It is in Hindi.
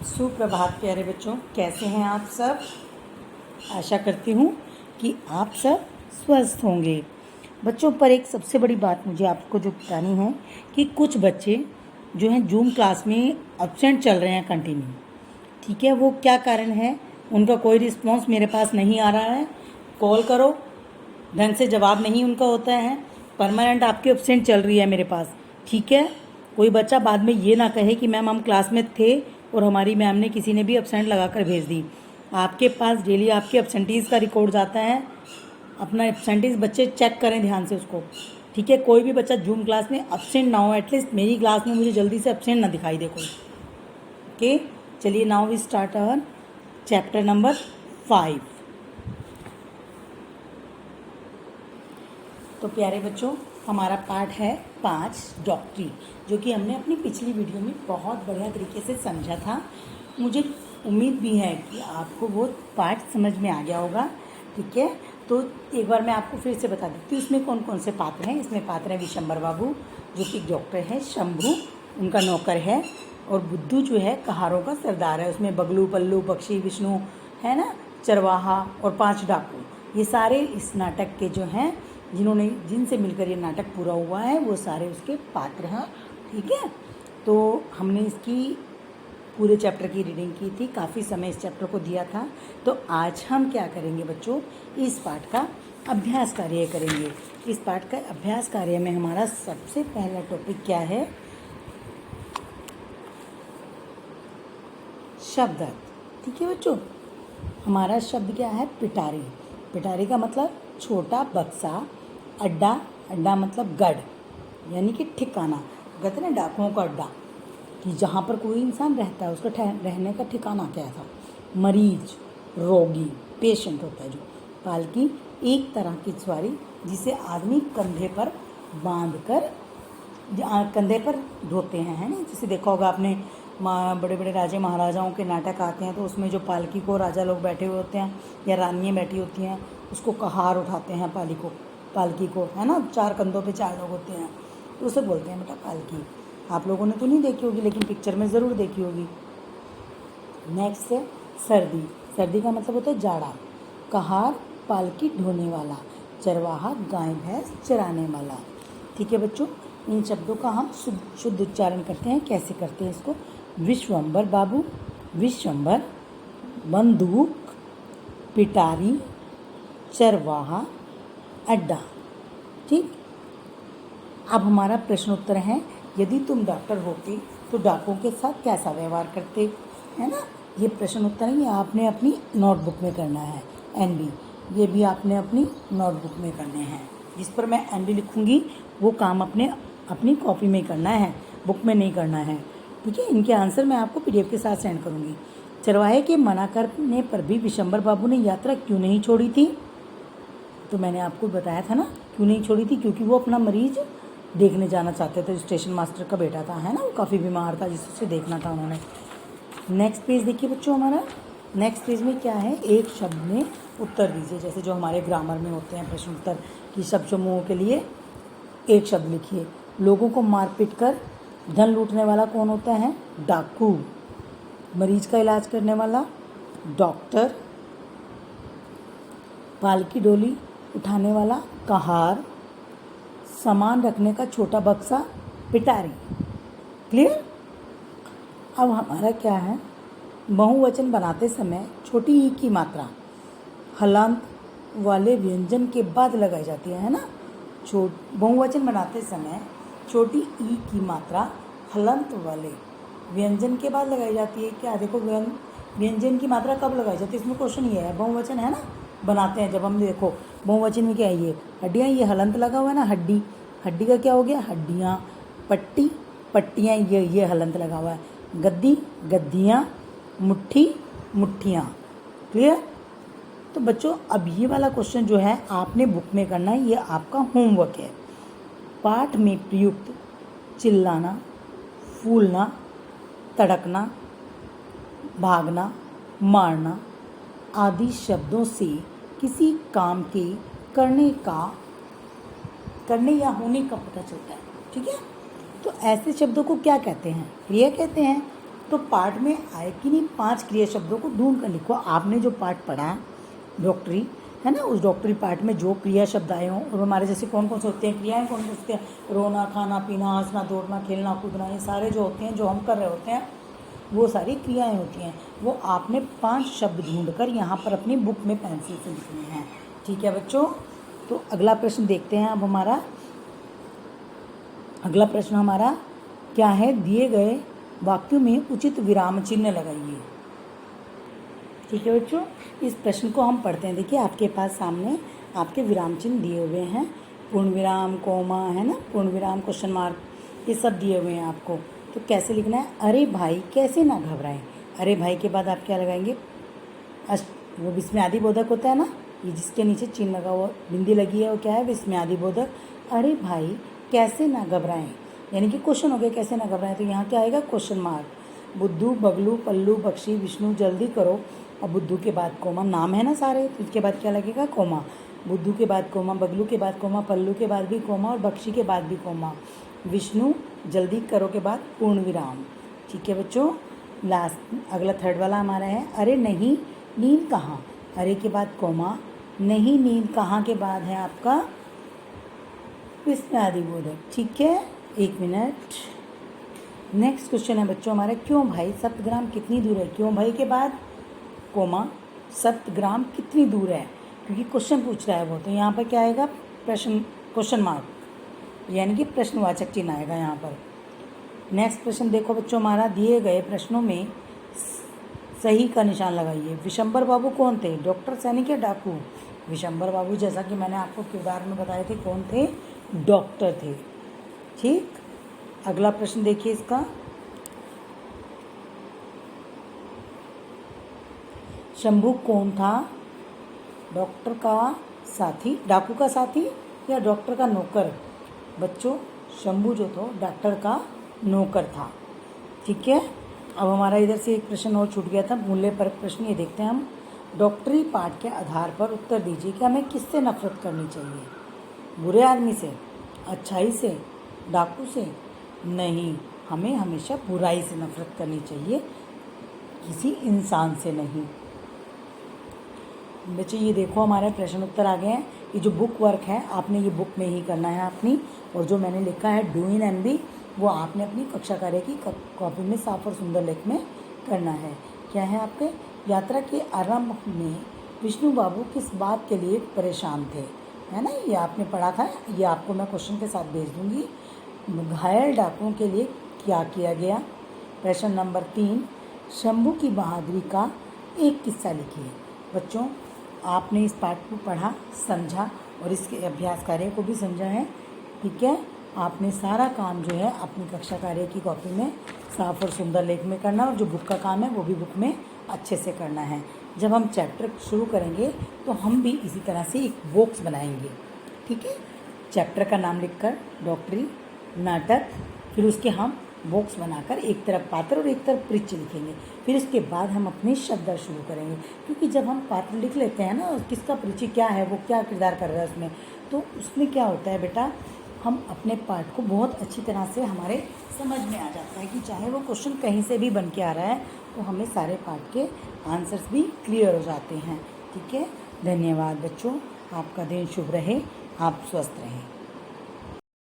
सुप्रभात प्यारे बच्चों, कैसे हैं आप सब। आशा करती हूँ कि आप सब स्वस्थ होंगे। बच्चों, पर एक सबसे बड़ी बात मुझे आपको जो बतानी है कि कुछ बच्चे जो हैं जूम क्लास में एब्सेंट चल रहे हैं कंटिन्यू। ठीक है, वो क्या कारण है, उनका कोई रिस्पॉन्स मेरे पास नहीं आ रहा है। कॉल करो, ढंग से जवाब नहीं उनका होता है। परमानेंट आपकी एब्सेंट चल रही है मेरे पास। ठीक है, कोई बच्चा बाद में ये ना कहे कि मैम हम क्लास में थे और हमारी मैम ने किसी ने भी एब्सेंट लगा कर भेज दी। आपके पास डेली आपके एब्सेंटीज़ का रिकॉर्ड जाता है। अपना एब्सेंटीज़ बच्चे चेक करें ध्यान से उसको। ठीक है, कोई भी बच्चा जूम क्लास में एब्सेंट ना हो। एटलीस्ट मेरी क्लास में मुझे जल्दी से एब्सेंट ना दिखाई दे कोई। ओके, चलिए now we start our chapter number 5। तो प्यारे बच्चों, हमारा पाठ है 5 डॉक्टरी, जो कि हमने अपनी पिछली वीडियो में बहुत बढ़िया तरीके से समझा था। मुझे उम्मीद भी है कि आपको वो पाठ समझ में आ गया होगा। ठीक है, तो एक बार मैं आपको फिर से बता देती हूँ इसमें कौन कौन से पात्र हैं। इसमें पात्र हैं विशंबर बाबू, जो कि डॉक्टर है, शंभू उनका नौकर है, और बुद्धू जो है कहारों का सरदार है। उसमें बगलू, पल्लू, पक्षी, विष्णु है ना, चरवाहा और 5 डाकू, ये सारे इस नाटक के जो हैं जिनसे मिलकर ये नाटक पूरा हुआ है, वो सारे उसके पात्र हैं। ठीक है, तो हमने इसकी पूरे चैप्टर की रीडिंग की थी, काफ़ी समय इस चैप्टर को दिया था। तो आज हम क्या करेंगे बच्चों, इस पाठ का अभ्यास कार्य करेंगे। इस पाठ का अभ्यास कार्य में हमारा सबसे पहला टॉपिक क्या है, शब्द अर्थ। ठीक है बच्चों, हमारा शब्द क्या है, पिटारी। पिटारी का मतलब छोटा बक्सा। अड्डा, अड्डा मतलब गढ़, यानी कि ठिकाना। कहते हैं ना डाकुओं का अड्डा, कि जहाँ पर कोई इंसान रहता है उसका रहने का ठिकाना क्या था। मरीज, रोगी, पेशेंट होता है जो। पालकी एक तरह की सवारी जिसे आदमी कंधे पर बांध कर कंधे पर ढोते हैं, है ना। जैसे देखा होगा आपने, बड़े बड़े राजे महाराजाओं के नाटक आते हैं तो उसमें जो पालकी को राजा लोग बैठे हुए होते हैं या रानियाँ बैठी होती हैं, उसको कहार उठाते हैं पालकी को, है ना। 4 कंधों पे 4 लोग होते हैं, तो उसे बोलते हैं बेटा पालकी। आप लोगों ने तो नहीं देखी होगी, लेकिन पिक्चर में ज़रूर देखी होगी। नेक्स्ट है सर्दी। सर्दी का मतलब होता है जाड़ा। कहार पालकी ढोने वाला, चरवाहा गाय भैंस चराने वाला। ठीक है बच्चों, इन शब्दों का हम शुद्ध उच्चारण करते हैं। कैसे करते हैं इसको, विश्वंबर बाबू, विश्वंबर, बंदूक, पिटारी, चरवाहा, अड्डा। ठीक, अब हमारा प्रश्न उत्तर है, यदि तुम डॉक्टर होते तो डाकुओं के साथ कैसा व्यवहार करते, है ना। ये प्रश्न उत्तर है, ये आपने अपनी नोटबुक में करना है। एनबी, ये भी आपने अपनी नोटबुक में करने हैं। जिस पर मैं एनबी लिखूंगी वो काम अपनी कॉपी में करना है, बुक में नहीं करना है। ठीक है, इनके आंसर मैं आपको पीडीएफ के साथ सेंड करूँगी। चरवाहे के मना करने पर भी विशंबर बाबू ने यात्रा क्यों नहीं छोड़ी थी, तो मैंने आपको बताया था ना क्यों नहीं छोड़ी थी, क्योंकि वो अपना मरीज देखने जाना चाहते थे। स्टेशन मास्टर का बेटा था, है ना, वो काफ़ी बीमार था, जिससे देखना था उन्होंने। नेक्स्ट पेज देखिए बच्चों, हमारा नेक्स्ट पेज में क्या है, एक शब्द में उत्तर दीजिए। जैसे जो हमारे ग्रामर में होते हैं प्रश्न उत्तर, कि शब्द समूहों के लिए एक शब्द लिखिए। लोगों को मारपीट कर धन लूटने वाला कौन होता है, डाकू। मरीज का इलाज करने वाला, डॉक्टर। पालकी डोली उठाने वाला, कहार। सामान रखने का छोटा बक्सा, पिटारी। क्लियर। अब हमारा क्या है, बहुवचन बनाते समय छोटी ई की मात्रा हलंत वाले व्यंजन के बाद लगाई जाती है ना। बहुवचन बनाते समय छोटी ई की मात्रा हलंत वाले व्यंजन के बाद लगाई जाती है। क्या देखो, व्यंजन की मात्रा कब लगाई जाती है, इसमें क्वेश्चन ये है। बहुवचन है ना, बनाते हैं जब हम, देखो बहुवचन में क्या है, ये हड्डियाँ, ये हलंत लगा हुआ है ना, हड्डी, हड्डी का क्या हो गया, हड्डियाँ। पट्टी, पट्टियाँ, ये हलंत लगा हुआ है। गद्दी, गद्दियाँ। मुट्ठी, मुट्ठियाँ। क्लियर। तो बच्चों, अब ये वाला क्वेश्चन जो है आपने बुक में करना है, ये आपका होमवर्क है। पाठ में प्रयुक्त चिल्लाना, फूलना, तड़कना, भागना, मारना आदि शब्दों से किसी काम के करने या होने का पता चलता है। ठीक है, तो ऐसे शब्दों को क्या कहते हैं, क्रिया कहते हैं। तो पाठ में आए कि नहीं 5 क्रिया शब्दों को ढूंढ कर लिखो। आपने जो पाठ पढ़ा है डॉक्टरी है ना, उस डॉक्टरी पार्ट में जो क्रिया शब्द आए हों और हमारे जैसे कौन कौन से होते हैं क्रियाएं, कौन कौन से होते हैं, रोना, खाना पीना, हंसना, दौड़ना, खेलना, कूदना, ये सारे जो होते हैं जो हम कर रहे होते हैं वो सारी क्रियाएं होती हैं। वो आपने 5 शब्द ढूंढकर यहाँ पर अपनी बुक में पेंसिल से लिखने हैं। ठीक है बच्चों, तो अगला प्रश्न देखते हैं। अब हमारा अगला प्रश्न हमारा क्या है, दिए गए वाक्यों में उचित विराम चिन्ह लगाइए। ठीक है बच्चों, इस प्रश्न को हम पढ़ते हैं। देखिए आपके पास सामने आपके विराम चिन्ह दिए हुए हैं, पूर्ण विराम, कोमा है ना, पूर्ण विराम, क्वेश्चन मार्क, ये सब दिए हुए हैं आपको। तो कैसे लिखना है, अरे भाई कैसे ना घबराएं। अरे भाई के बाद आप क्या लगाएंगे, वो विस्मयादि बोधक होता है ना, ये जिसके नीचे चिन्ह लगा हुआ बिंदी लगी है वो क्या है, विस्मयादि बोधक। अरे भाई कैसे ना घबराएं, यानी कि क्वेश्चन हो गया कैसे ना घबराएं, तो यहाँ क्या आएगा, क्वेश्चन मार्क। बुद्धू, बगलू, पल्लू, बख्शी, विष्णु, जल्दी करो। और बुद्धू के बाद कोमा, नाम है ना सारे, तो इसके बाद क्या लगेगा, कोमा। बुद्धू के बाद कोमा, बगलू के बाद कोमा, पल्लू के बाद भी कोमा और बख्शी के बाद भी कोमा। विष्णु, जल्दी करो के बाद पूर्ण विराम। ठीक है बच्चों, लास्ट अगला थर्ड वाला हमारा है, अरे नहीं नींद कहाँ। अरे के बाद कोमा, नहीं नींद कहाँ के बाद है आपका विस्मयादि बोधक। ठीक है, 1 मिनट। नेक्स्ट क्वेश्चन है बच्चों हमारा, क्यों भाई सप्तग्राम कितनी दूर है। क्यों भाई के बाद कोमा, सप्तग्राम कितनी दूर है, क्योंकि क्वेश्चन पूछ रहा है वो, तो यहाँ पर क्या आएगा, प्रश्न, क्वेश्चन मार्क, यानी कि प्रश्नवाचक चिन्ह आएगा यहाँ पर। नेक्स्ट प्रश्न देखो बच्चों हमारा, दिए गए प्रश्नों में सही का निशान लगाइए। विशंबर बाबू कौन थे, डॉक्टर, सैनिक या डाकू। विशंबर बाबू जैसा कि मैंने आपको किरदार में बताए थे कौन थे, डॉक्टर थे। ठीक, अगला प्रश्न देखिए इसका, शंभू कौन था, डॉक्टर का साथी, डाकू का साथी या डॉक्टर का नौकर। बच्चों शंभू जो था डॉक्टर का नौकर था। ठीक है, अब हमारा इधर से एक प्रश्न और छूट गया था, मूल्य परक प्रश्न, ये देखते हैं हम। डॉक्टरी पाठ के आधार पर उत्तर दीजिए कि हमें किससे नफरत करनी चाहिए, बुरे आदमी से, अच्छाई से, डाकू से। नहीं, हमें हमेशा बुराई से नफरत करनी चाहिए, किसी इंसान से नहीं। बच्चे ये देखो हमारे प्रश्न उत्तर आ गए हैं। ये जो बुक वर्क है आपने ये बुक में ही करना है अपनी, और जो मैंने लिखा है डू इन एमबी वो आपने अपनी कक्षा कार्य की कॉपी में साफ और सुंदर लेख में करना है। क्या है आपके, यात्रा के आरंभ में विष्णु बाबू किस बात के लिए परेशान थे, है ना, ये आपने पढ़ा था, ये आपको मैं क्वेश्चन के साथ भेज दूँगी। घायल डाकुओं के लिए क्या किया गया। प्रश्न नंबर 3, शंभू की बहादुरी का एक किस्सा लिखिए। बच्चों आपने इस पाठ को पढ़ा, समझा और इसके अभ्यास कार्य को भी समझा है। ठीक है, आपने सारा काम जो है अपनी कक्षा कार्य की कॉपी में साफ और सुंदर लेख में करना, और जो बुक का काम है वो भी बुक में अच्छे से करना है। जब हम चैप्टर शुरू करेंगे तो हम भी इसी तरह से एक बॉक्स बनाएंगे। ठीक है, चैप्टर का नाम लिखकर डॉक्टरी, नाटक, फिर उसके हम बॉक्स बनाकर एक तरफ पात्र और एक तरफ परिचय लिखेंगे। फिर उसके बाद हम अपने शब्द शुरू करेंगे, क्योंकि जब हम पात्र लिख लेते हैं ना, किसका परिचय क्या है, वो क्या किरदार कर रहा है उसमें, तो उसमें क्या होता है बेटा, हम अपने पाठ को बहुत अच्छी तरह से हमारे समझ में आ जाता है कि चाहे वो क्वेश्चन कहीं से भी बन के आ रहा है तो हमें सारे पाठ के आंसर्स भी क्लियर हो जाते हैं। ठीक है, धन्यवाद बच्चों, आपका दिन शुभ रहे, आप स्वस्थ रहें।